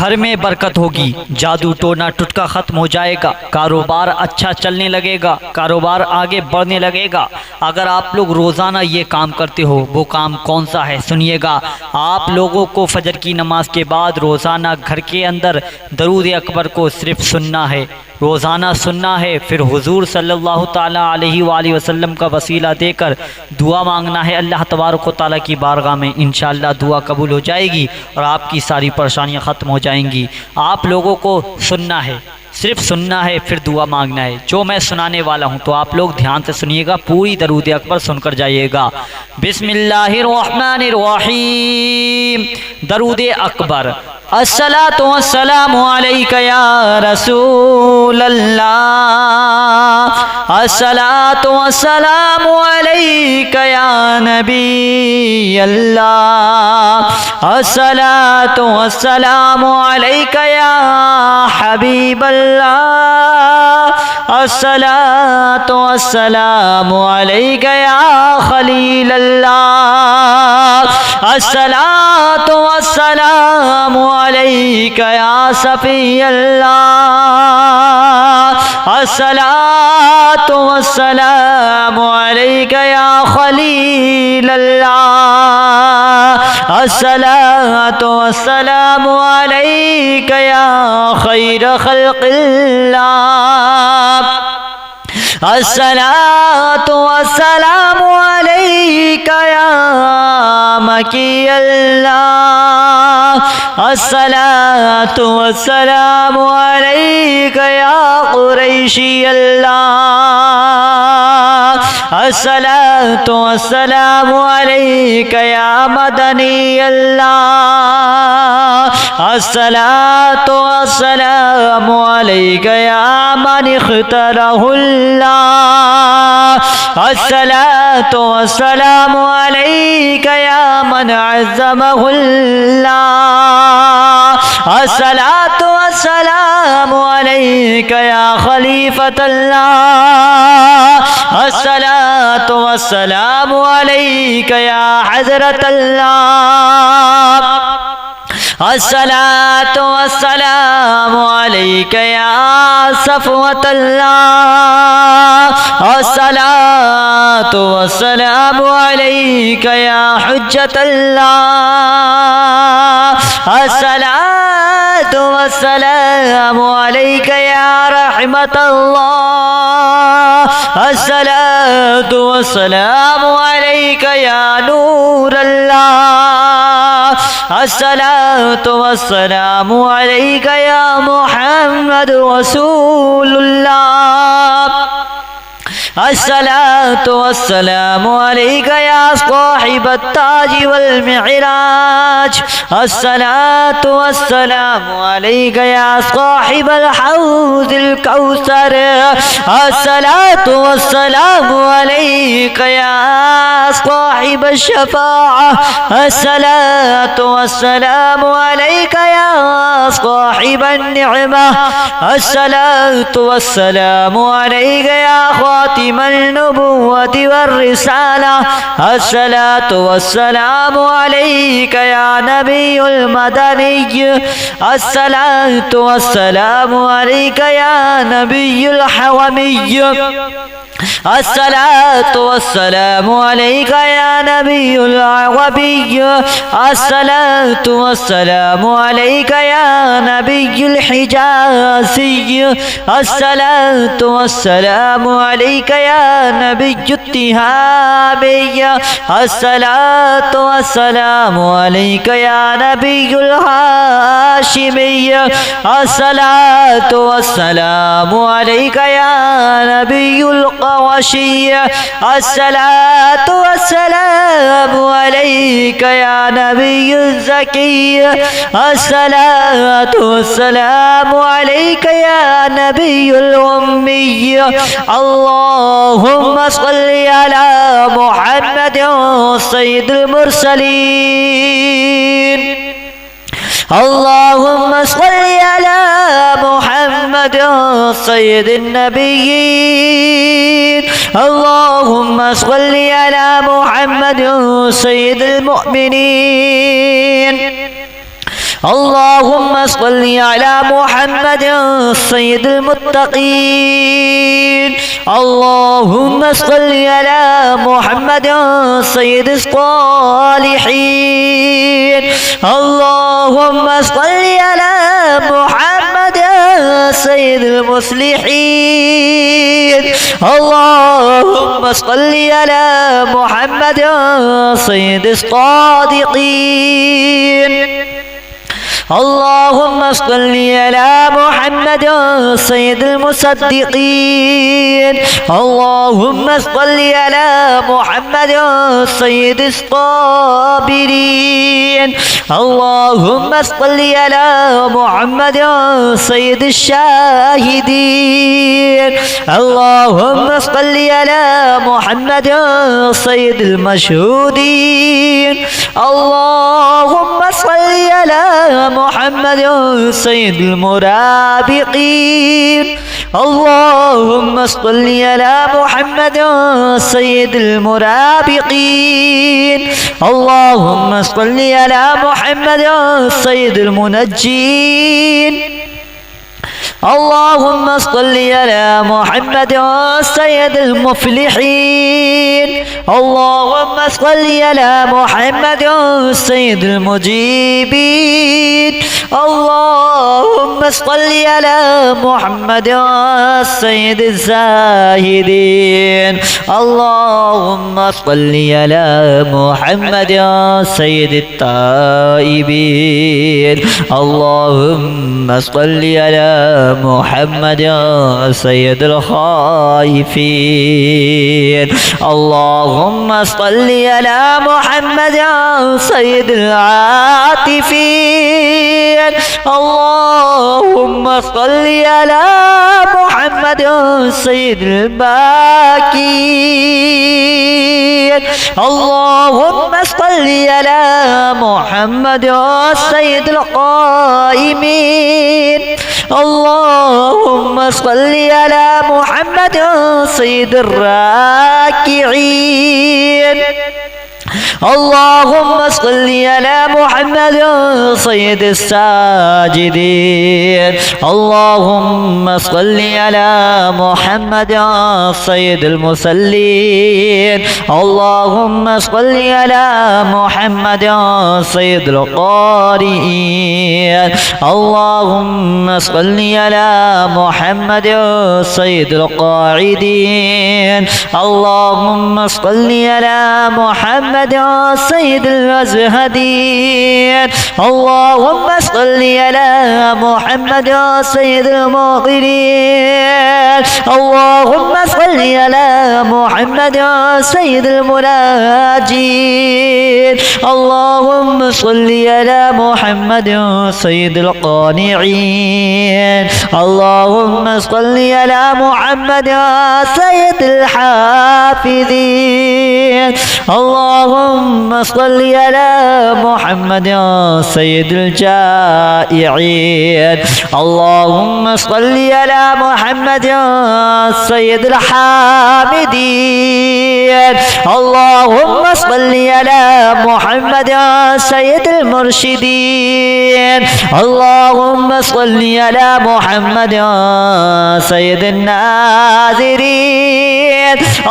घर में बरकत होगी, जादू टोना टुटका ख़त्म हो जाएगा, कारोबार अच्छा चलने लगेगा, कारोबार आगे बढ़ने लगेगा। अगर आप लोग रोज़ाना ये काम करते हो, वो काम कौन सा है सुनिएगा। आप लोगों को फजर की नमाज के बाद रोज़ाना घर के अंदर दरूद अकबर को सिर्फ सुनना है, रोज़ाना सुनना है। फिर हुजूर सल्लल्लाहु ताला अलैहि वसल्लम का वसीला देकर दुआ मांगना है अल्लाह तबारक व तआला की बारगाह में। इंशाअल्लाह दुआ कबूल हो जाएगी और आपकी सारी परेशानियां ख़त्म हो जाएंगी। आप लोगों को सुनना है, सिर्फ सुनना है, फिर दुआ मांगना है। जो मैं सुनाने वाला हूँ तो आप लोग ध्यान से सुनिएगा, पूरी दरूद अकबर सुनकर जाइएगा। बिस्मिल्लाहिर्रहमानिर्रहीम। दरूद अकबर। अस्सलातु वस्सलामु अलैका या रसूलल्लाह, अस्सलातु वस्सलामु अलैका या नबी अल्लाह, अस्सलातु वस्सलामु अलैका या हबीब अल्लाह, अस्सलातु वस्सलामु अलैका या खलील अल्लाह, अस्सलातु वस्सलामु अलैका या सफ़ी अल्लाह, अस्सलातु वस्सलामु अलैका या खलील अल्लाह, अस्सलातु वस्सलामु अलैका या खैर खल्क़िल्लाह, अस्सलातु वस्सलामु अलैका या मकी अल्लाह, अस्सलातु वस्सलामु अलैका या कुरैशी अल्लाह, अस्सलातु वस्सलामु अलैका या मदनी अल्लाह, अस्सलातु वस्सलामु अलैका या मन इख्तरहुल्लाह, अस्सलातु वस्सलामु अलैका या मन अज़्ज़महुल्लाह, अस्सलातु वस्सलामु अलैका या खलीफतल्लाह, अस्सलातु वस्सलामु अलैका या हज़रतल्लाह, अस्सलातु वस्सलामु अलैका या सफ़वतल्लाह, अस्सलातु वस्सलामु अलैका या हुज्जतल्लाह, अस्सलातु वस्सलामु अलैका या रहमतल्लाह, अस्सलातु वस्सलामु अलैका या नूरल्लाह, अस्सलातु वस्सलामु अलैका या मुहम्मद रसूलुल्लाह, अस्सलातु वस्सलामु अलैका या साहिबत ताज वल मिअराज, अस्सलातु वस्सलामु अलैका या साहिबल हौज़िल कौसर, अस्सलातु वस्सलामु अलैका या साहिबश शफ़ाअह, अस्सलातु वस्सलामु अलैका या साहिबन निअमा, अस्सलातु वस्सलामु अलैका या खातिमन नबुव्वति वर्रिसाला, अस्सलातु वस्सलामु अलैका या नबियुल मदनी, अस्सलातु वस्सलामु अलैका या नबियुल हवमी, अस्सलातु वस्सलामु अलैका या नबियुल अरबी, अस्सलातु वस्सलामु अलैका या नबियुल हिजाज़ी, अस्सलातु वस्सलामु अलैका या नबियुत तिहाबी, अस्सलातु वस्सलामु अलैका या नबियुल हाशिमी, अस्सलातु वस्सलामु अलैका या नबियुल क़वाशी, अस्सलातु वस्सलामु अलैका या नबियुज़ ज़की, अस्सलातु वस्सलामु अलैका या नबियुल उम्मी, अल्लाहुम्मा सल्लि अला मुहम्मद सय्यिदुल मुरसलीन, अल्लाहुम्मा सल्लि अला मुहम्मद सय्यिदिन नबिय्यीन, अल्लाहुम्मा सल्लि अला मुहम्मद सय्यिदिल मुअमिनीन, اللهم صل على محمد سيد المتقين. اللهم صل على محمد سيد الصالحين. اللهم صل على محمد سيد المصلحين. اللهم صل على محمد سيد الصادقين. اللهم صل على محمد سيد المصدقين. اللهم صل على محمد سيد الصابرين. اللهم صل على محمد سيد الشاهدين. اللهم صل على محمد سيد المشهودين. اللهم صل على محمد سيد المرابقين. اللهم صل على محمد سيد المرابقين. اللهم صل على محمد سيد المنجين. اللهم صل على محمد سيد المفلحين. اللهم صل على محمد سيد المجيبين. اللهم صل على محمد سيد الزاهدين. اللهم صل على محمد سيد التائبين. اللهم صل على محمد سيد الخائفين. اللهم صل على محمد سيد العاطفين. اللهم صل على محمد سيد الباكين. اللهم صل على محمد سيد القائمين. اللهم صل على محمد سيد الراكعين. اللهم صل على محمد سيد الساجدين. اللهم صل على محمد سيد المصلين. اللهم صل على محمد سيد القارئين. اللهم صل على محمد سيد القاعدين. اللهم صل على محمد سيد الأزهدين. اللهم صل على محمد سيد المغفرين. اللهم صل على محمد سيد المناجين. اللهم صل على محمد سيد القانعين. اللهم صل على محمد سيد الحافظين. اللهم صل على محمد سيد الجائعين. اللهم صل على محمد سيد الحامدين. اللهم صل على محمد سيد المرشدين. اللهم صل على محمد سيد الناذرين.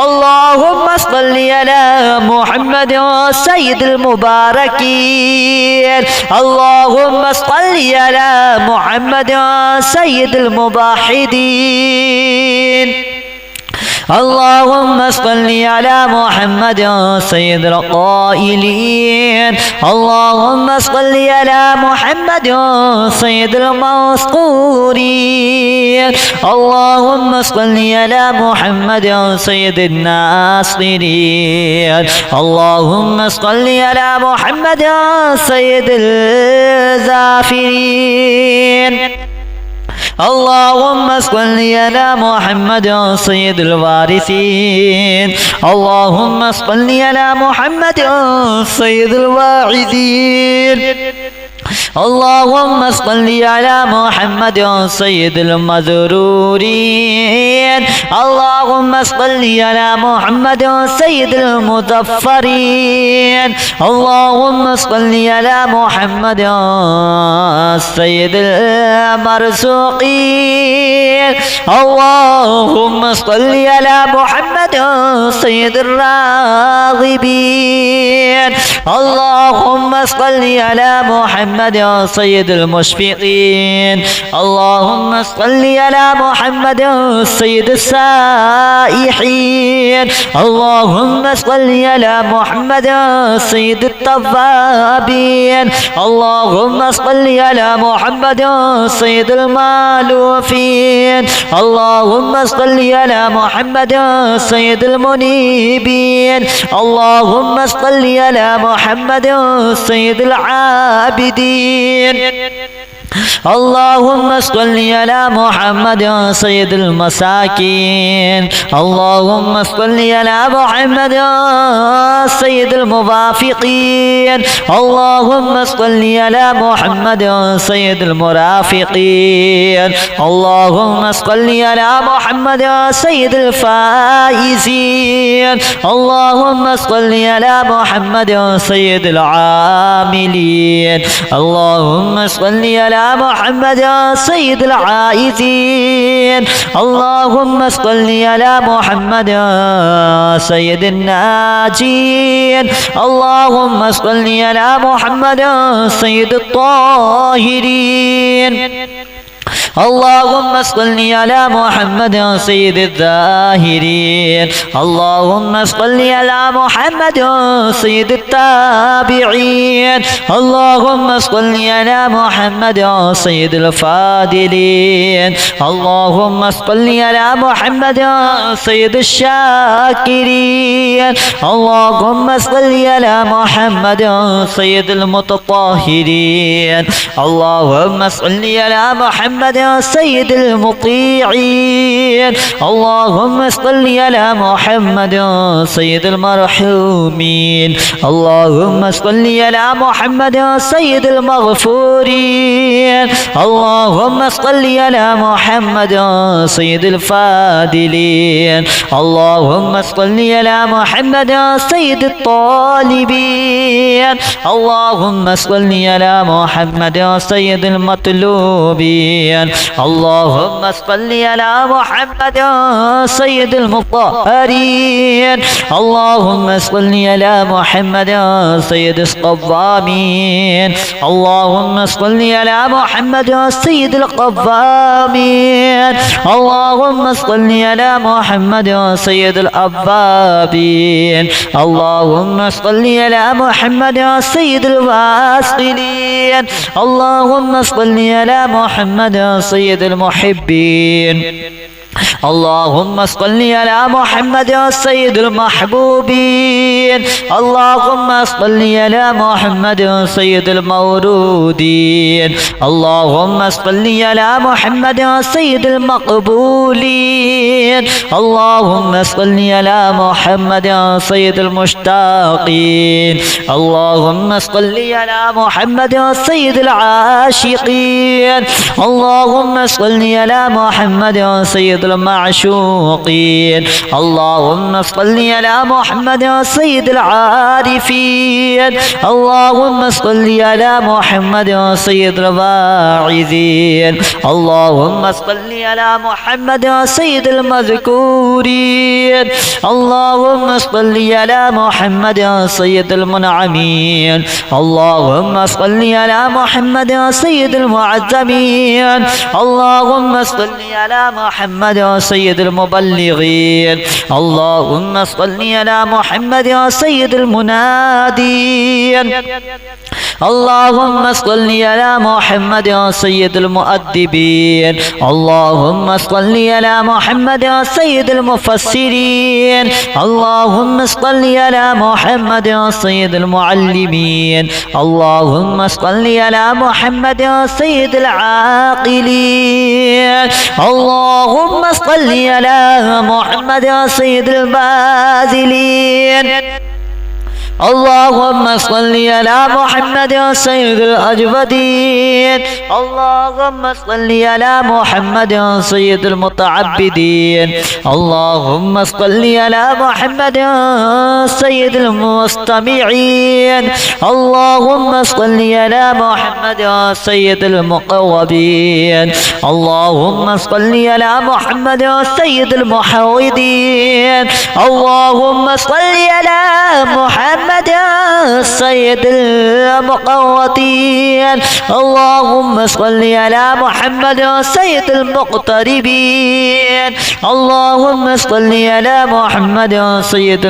اللهم صل على محمد سيد المباركين. اللهم صل على محمد سيد المباحدين. اللهم صل على محمد سيد القائلين. اللهم صل على محمد سيد المذكورين. اللهم صل على محمد سيد الناصرين. اللهم صل على محمد سيد الزافرين. اللهم صل على محمد سيد الوارثين. اللهم صل على محمد سيد الواعظين. اللهم صل على محمد سيد المذرورين. اللهم صل على محمد سيد المظفرين. اللهم صل على محمد سيد المرزوقين. اللهم صل على محمد سيد الراغبين. اللهم صل على محمد سيد المشفقين. اللهم صل على محمد سيد السائحين. اللهم صل على محمد سيد التوابين. اللهم صل على محمد سيد المالوفين. اللهم صل على محمد سيد المنيبين. اللهم صل على محمد سيد العابدين. اللهم صل على محمد سيد المساكين. اللهم صل على محمد سيد الموافقين. اللهم صل على محمد سيد المرافقين. اللهم صل على محمد سيد الفائزين. اللهم صل على محمد سيد العاملين. اللهم صل على محمد سيد العائزين. اللهم صل على محمد سيد الناجين. اللهم صل على محمد سيد الطاهرين. اللهم صل على محمد سيد الظاهرين. اللهم صل على محمد سيد التابعين. اللهم صل على محمد سيد الفاضلين. اللهم صل على محمد سيد الشاكرين. اللهم صل على محمد سيد المتطهرين. اللهم صل على محمد سيد المطيعين. اللهم صل على محمد سيد المرحومين. اللهم صل على محمد سيد المغفورين. اللهم صل على محمد سيد الفاضلين. اللهم صل على محمد سيد الطالبين. اللهم صل على محمد سيد المطلوبين. اللهم صل على محمد سيد المطهرين. اللهم صل على محمد سيد الصوامين. اللهم صل على محمد سيد القوامين. اللهم صل على محمد سيد الأوابين. اللهم صل على محمد سيد الواصلين. اللهم صل على محمد سيد المحبين. اللهم صل على محمد سيد المحبوبين. اللهم صل على محمد سيد المورودين. اللهم صل على محمد سيد المقبولين. اللهم صل على محمد سيد المشتاقين. اللهم صل على محمد سيد العاشقين. اللهم صل على محمد سيد المعشوقين. اللهم صل على محمد سيد العارفين. اللهم صل على محمد سيد الواعظين. اللهم صل على محمد سيد المذكورين. اللهم صل على محمد سيد المنعمين. اللهم صل على محمد سيد المعظمين. اللهم صل على محمد سيد المبلغين. اللهم صل على محمد سيد المنادين. اللهم صل على محمد سيد المؤدبين. اللهم صل على محمد سيد المفسرين. اللهم صل على محمد سيد المعلمين. اللهم صل على محمد سيد العاقلين. اللهم صل على محمد سيد الباذلين. اللهم صل على محمد سيد الأجودين اللهم صل على محمد سيد المتعبدين اللهم صل على محمد سيد المستمعين اللهم صل على محمد سيد المقربين اللهم صل على محمد سيد المحوذين اللهم صل على محمد سيد المقوتين اللهم صل على محمد سيد المقتربين اللهم صل على محمد سيد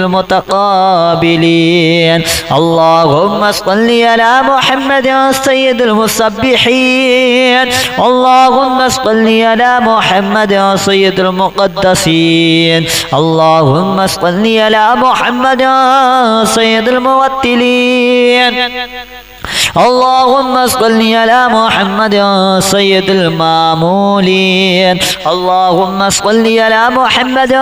المتقابلين اللهم صل على محمد سيد المسبحين اللهم صل على محمد سيد المقدسين اللهم صل على محمد سيد الموتلين اللهم صل على محمد سيد المامولين اللهم صل على محمد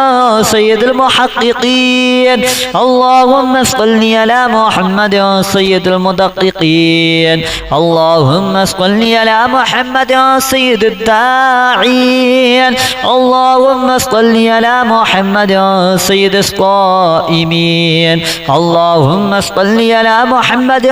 سيد المحققين اللهم صل على محمد سيد المدققين اللهم صل على محمد سيد الداعين اللهم صل على محمد سيد الصائمين اللهم صل على محمد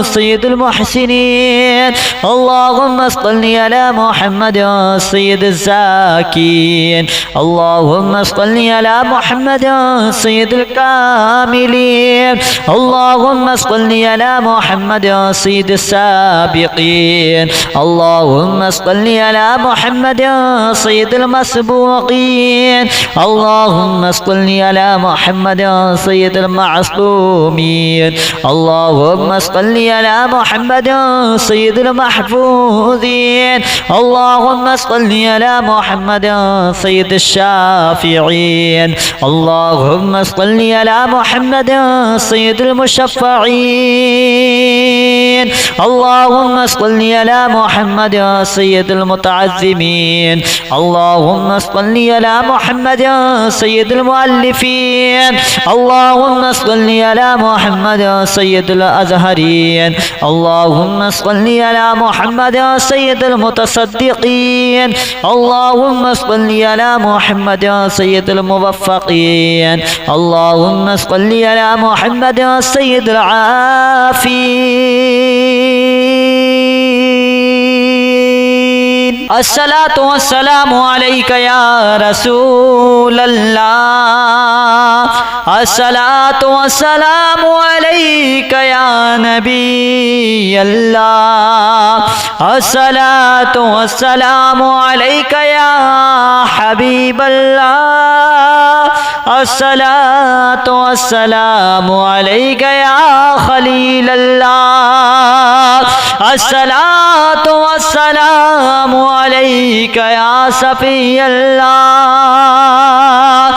سيد المحسنين اللهم صل على محمد سيد الزاكين اللهم صل على محمد سيد الكاملين اللهم صل على محمد سيد السابقين اللهم صل على محمد سيد المسبوقين اللهم صل على محمد سيد المعصومين اللهم صل على محمد سيد المحفوظين اللهم صل على محمد سيد الشافعين اللهم صل على محمد سيد المشفعين اللهم صل على محمد سيد المتعزمين اللهم صل على محمد سيد المؤلفين اللهم صل على محمد سيد الأزهرين اللهم صل على محمد سيد المتصدقين اللهم صل على محمد سيد الموفقين اللهم صل على محمد سيد العافين الصلاة والسلام عليك يا رسول الله الصلاة والسلام عليك يا نبي الله الصلاة والسلام عليك يا حبيب الله الصلاة والسلام عليك يا خليل الله الصلاة والسلام عليك يا صفي الله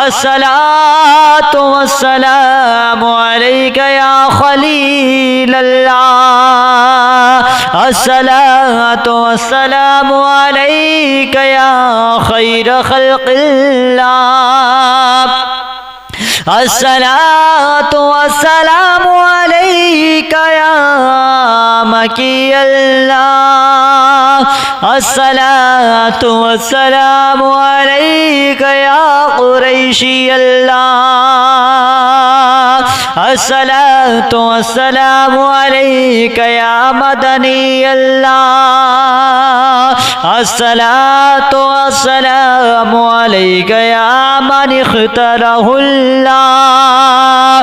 الصلاة والسلام عليك يا خليل الله الصلاة والسلام عليك يا خير خلق الله الصلاة والسلام عليك يا مكي الله الصلاة والسلام عليك يا قريشي الله الصلاة والسلام عليك يا مدني الله الصلاة والسلام عليك يا من اختاره الله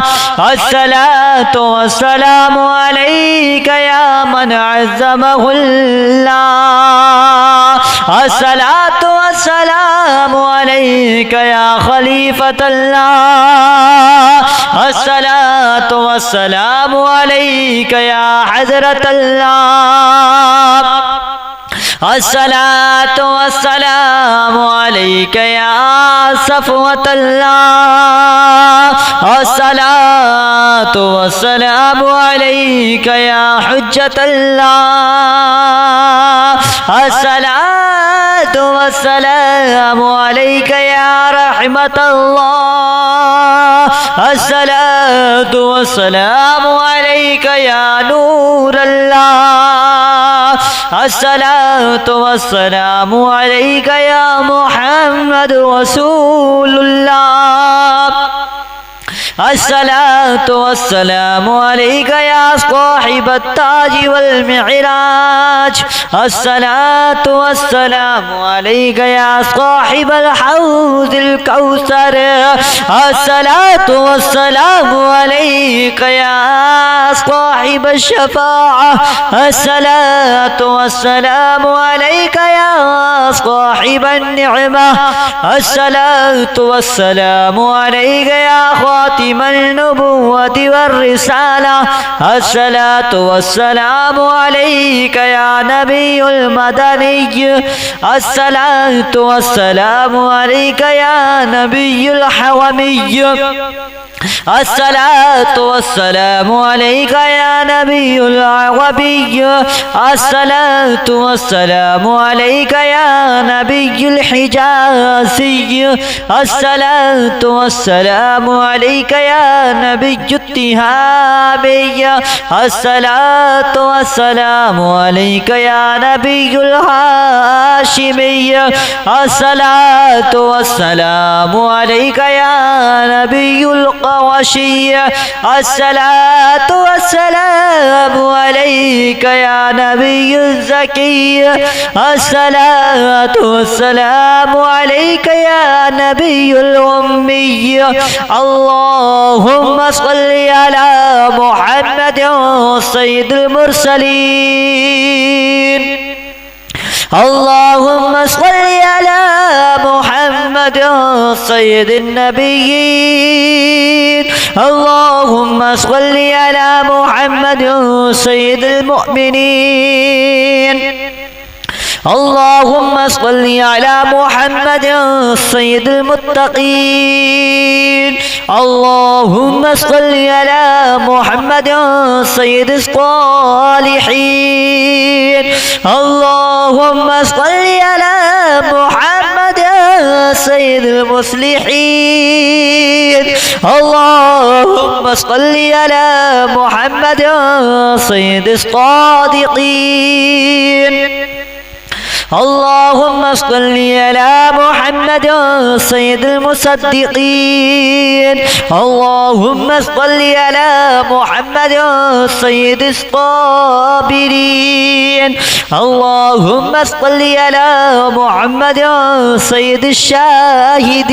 الصلاة والسلام عليك يا من عزمه الله الصلاة والسلام عليك يا خليفة الله الصلاة والسلام عليك يا حضرة الله الصلاة والسلام عليك يا صفوة الله الصلاة والسلام عليك يا حجة الله الصلاة والسلام عليك يا رحمة رحمة الله الصلاة والسلام عليك يا نور الله الصلاة والسلام عليك يا محمد رسول الله الصلاة والسلام عليك يا صاحب التاج والمعراج الصلاة والسلام عليك يا صاحب الحوض الكوثر الصلاة والسلام عليك يا صاحب الشفاعة الصلاة والسلام عليك يا صاحب النعمة الصلاة والسلام عليك يا خاتم النبوة والرسالة الصلاة والسلام عليك يا نبي المدني الصلاة والسلام عليك يا نبي الحومي الصلاة والسلام عليك يا نبي العربي الصلاة والسلام عليك يا نبي الحجازي الصلاة والسلام عليك يا نبي التهامي الصلاة والسلام عليك يا نبي الهاشمي الصلاة والسلام عليك يا نبي القرشي الصلاة والسلام عليك يا نبي الزكي الصلاة والسلام عليك يا نبي الأمي اللهم صل على محمد سيد المرسلين اللهم صل على محمد سيد النبيين اللهم صل على محمد سيد المؤمنين اللهم صل على محمد سيد المتقين اللهم صل على محمد سيد الصالحين اللهم صل على محمد سيد المصلحين اللهم صل على محمد سيد الصادقين اللهم صل على محمد سيد المصدقين اللهم صل على محمد سيد الصابرين اللهم صل على محمد سيد الشاهدين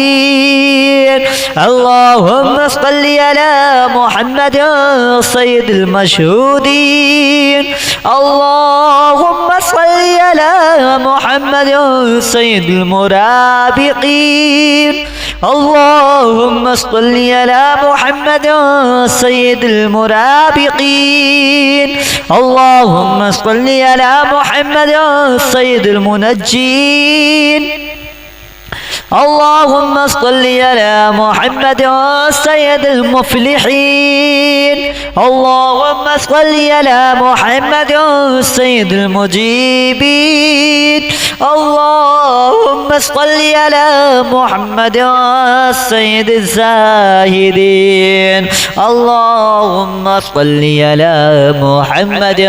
اللهم صل على محمد سيد المشهودين اللهم صل على محمد سيد المرابقين اللهم صل على محمد سيد المرابقين اللهم صل على محمد سيد المنجين اللهم صل على محمد سيد المفلحين اللهم صل على محمد سيد المجيبين اللهم صل على محمد سيد الزاهدين اللهم صل على محمد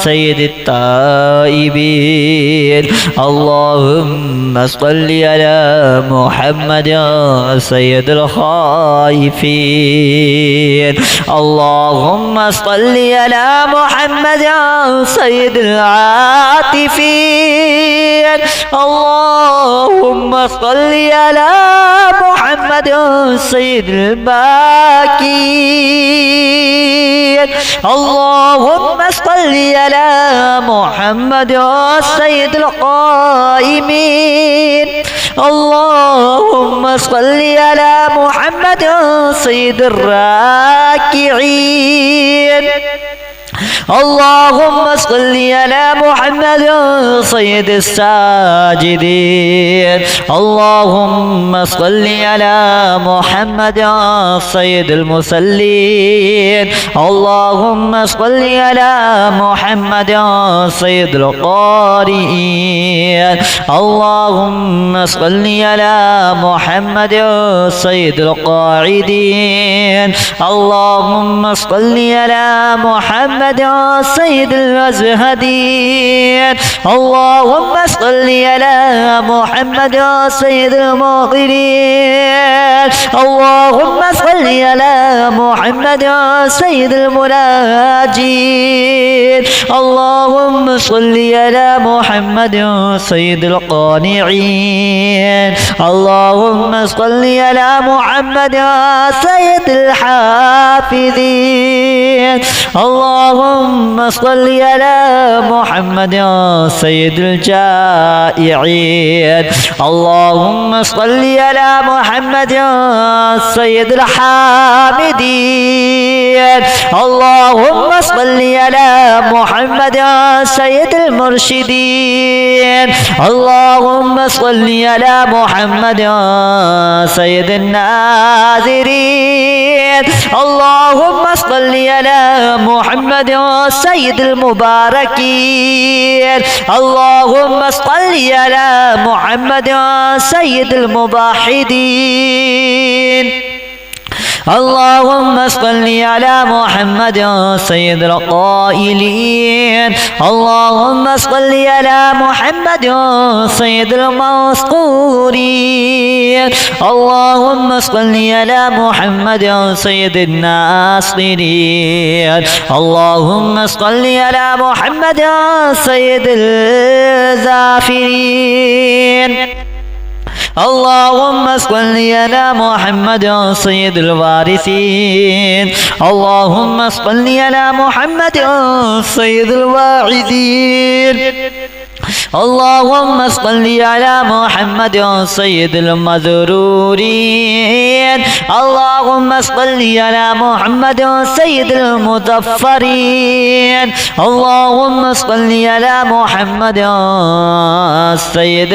سيد التائبين اللهم صل على محمد سيد الخائفين اللهم صل على محمد سيد العاطفين اللهم صل على محمد سيد الباكين اللهم صل على محمد سيد القائمين اللهم صل على محمد سيد الراكعين اللهم صل على محمد سيد الساجدين اللهم صل على محمد سيد المصلين اللهم صل على محمد سيد القارئين اللهم صل على محمد سيد القاعدين اللهم صل على محمد سيد الأزهدين اللهم صل على محمد سيد المغفرين اللهم صل على محمد سيد المناجين اللهم صل على محمد سيد القانعين اللهم صل على محمد سيد الحافظين اللهم صل على محمد سيد الجائعين اللهم صل على محمد سيد الحامدين اللهم صل على محمد سيد المرشدين اللهم صل على محمد سيد الناذرين اللهم صل على محمد سيد المباركين اللهم صل على محمد سيد الموحدين اللهم صل على محمد سيد القائلين اللهم صل على محمد سيد المذكورين اللهم صل على محمد سيد الناصرين اللهم صل على محمد سيد الزافرين اللهم صل على محمد سيد الوارثين اللهم صل على محمد سيد الواعظين اللهم صل على محمد سيد المذرورين اللهم صل على محمد سيد المظفرين اللهم صل على محمد سيد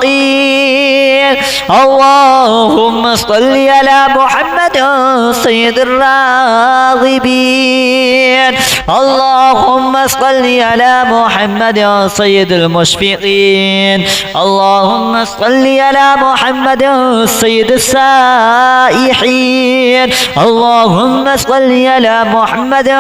المرزوقين اللهم صل على محمد سيد الراغبين اللهم صل على محمد سيد المشفقين اللهم صل على محمد سيد السائحين اللهم صل على محمد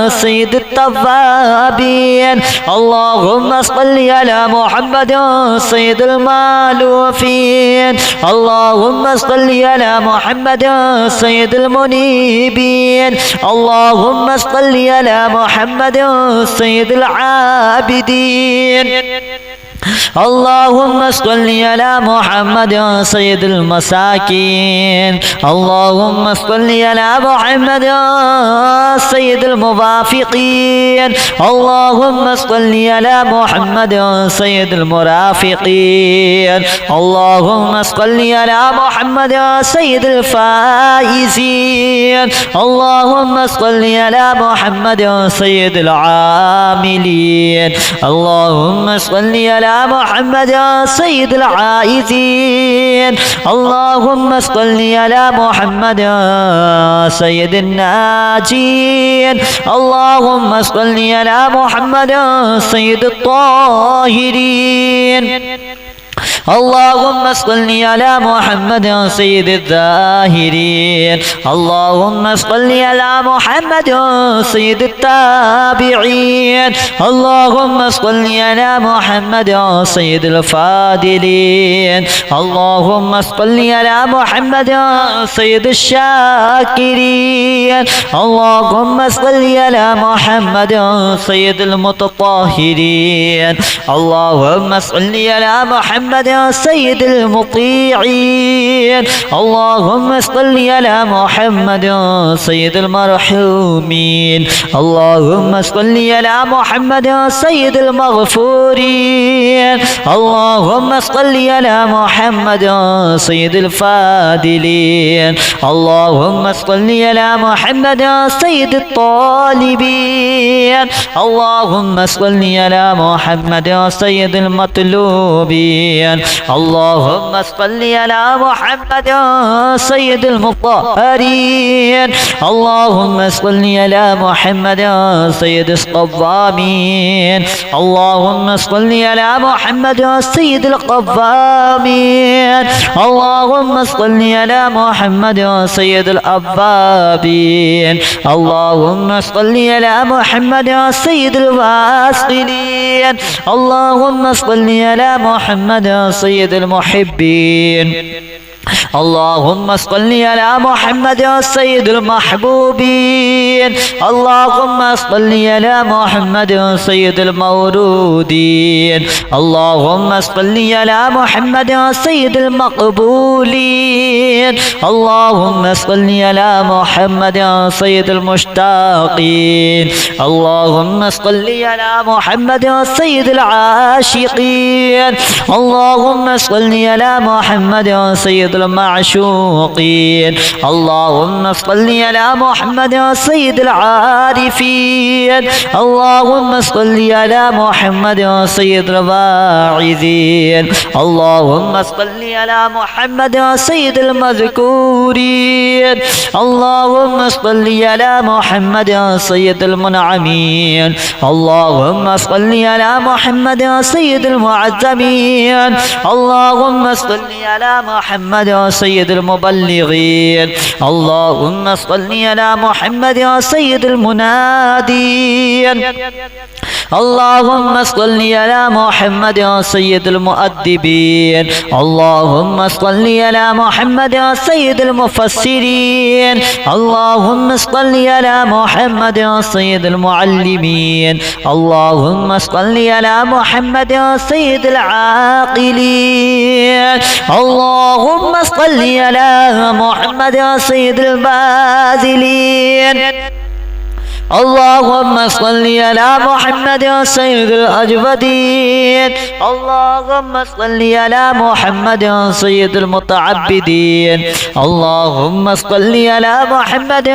سيد التوابين اللهم صل على محمد سيد المالوفين اللهم صل على محمد سيد المنيبين اللهم صل على محمد سيد العابدين اللهم صل على محمد سيد المساكين اللهم صل على محمد سيد الموافقين اللهم صل على محمد سيد المرافقين اللهم صل على محمد سيد الفائزين اللهم صل على محمد سيد العاملين اللهم صل على محمد سيد العائزين اللهم صل على محمد سيد الناجين اللهم صل على محمد سيد الطاهرين اللهم صل على محمد سيد الظاهرين اللهم صل على محمد سيد التابعين اللهم صل على محمد سيد الفاضلين اللهم صل على محمد سيد الشاكرين اللهم صل على محمد سيد المتطهرين اللهم صل على محمد سيد المطيعين اللهم صل على محمد سيد المرحومين اللهم صل على محمد سيد المغفورين اللهم صل على محمد سيد الفاضلين اللهم صل على محمد سيد الطالبين اللهم صل على محمد سيد المطلوبين اللهم صل على محمد سيد المطهرين اللهم صل على محمد سيد الصوامين اللهم صل على محمد سيد القوامين اللهم صل على محمد سيد الأوابين اللهم صل على محمد سيد الواصلين اللهم صل على محمد سيد المحبين اللهم صل على محمد سيد المحبوبين اللهم صل على محمد سيد المورودين اللهم صل على محمد سيد المقبولين اللهم صل على محمد سيد المشتاقين اللهم صل على محمد سيد العاشقين اللهم صل على محمد سيد المعشوقين اللهم صل على محمد سيد العارفين اللهم صل على محمد سيد الواعظين اللهم صل على محمد سيد المذكورين اللهم صل على محمد سيد المنعمين اللهم صل على محمد سيد المعزمين اللهم صل على محمد سيد المبلغين اللهم صل على محمد سيد المنادين اللهم صل على محمد سيد المؤدبين اللهم صل على محمد سيد المفسرين اللهم صل على محمد سيد المعلمين اللهم صل على محمد سيد العاقلين اللهم صل على محمد سيد الباذلين اللهم صل على محمد سيد الأجودين اللهم صل على محمد سيد المتعبدين اللهم صل على محمد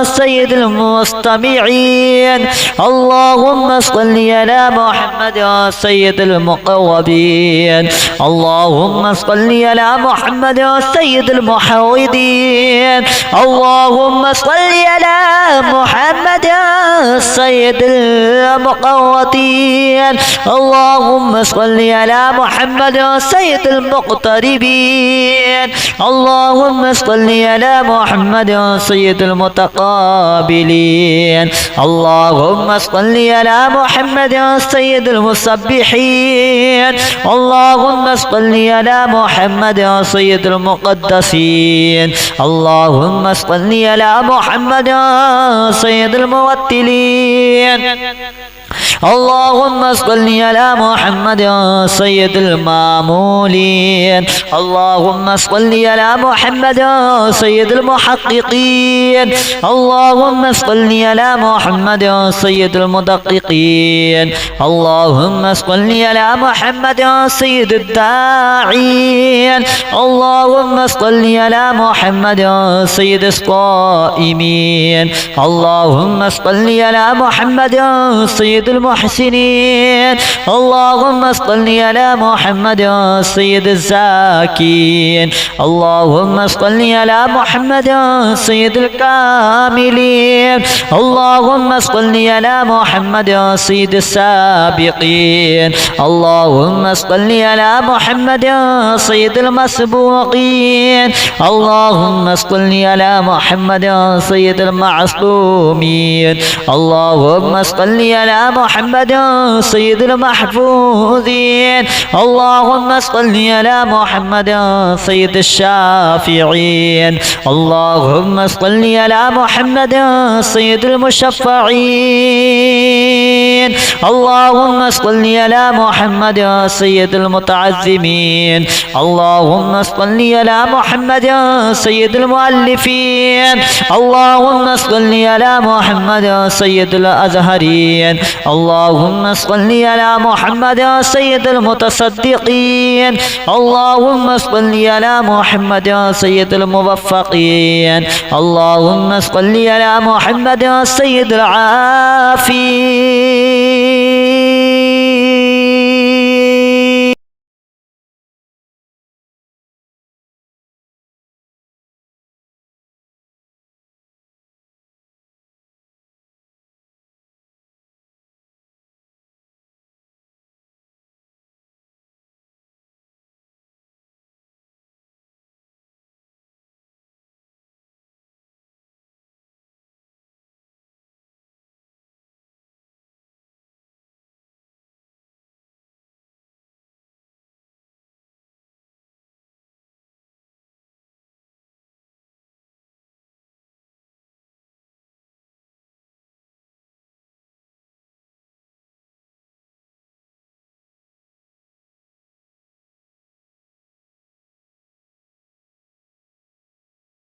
سيد المستمعين اللهم صل على محمد سيد المقوبين اللهم صل على محمد سيد المحوذين اللهم صل على محمد سيد المقوتين اللهم صل على محمد سيد المقتربين اللهم صل على محمد سيد المتقابلين اللهم صل على محمد سيد المسبحين اللهم صل على محمد سيد المقدسين اللهم صل على محمد سيد الموتلين اللهم صل على محمد سيد المامولين اللهم صل على محمد سيد المحققين اللهم صل على محمد سيد المدققين اللهم صل على محمد سيد الداعين اللهم صل على محمد سيد الصائمين اللهم صل على محمد سيد المحسنين اللهم صل على محمد سيد الزاكين اللهم صل على محمد سيد الكاملين اللهم صل على محمد سيد السابقين اللهم صل على محمد سيد المسبوقين اللهم صل على محمد سيد المعصومين اللهم صل على محمد سيد المحفوظين اللهم صل على محمد سيد الشافعين اللهم صل على محمد سيد المشفعين اللهم صل على محمد سيد المتعزمين اللهم صل على محمد سيد المؤلفين اللهم صل على محمد سيد الأزهرين اللهم صل على محمد سيد المتصدقين اللهم صل على محمد سيد الموفقين اللهم صل على محمد سيد العافين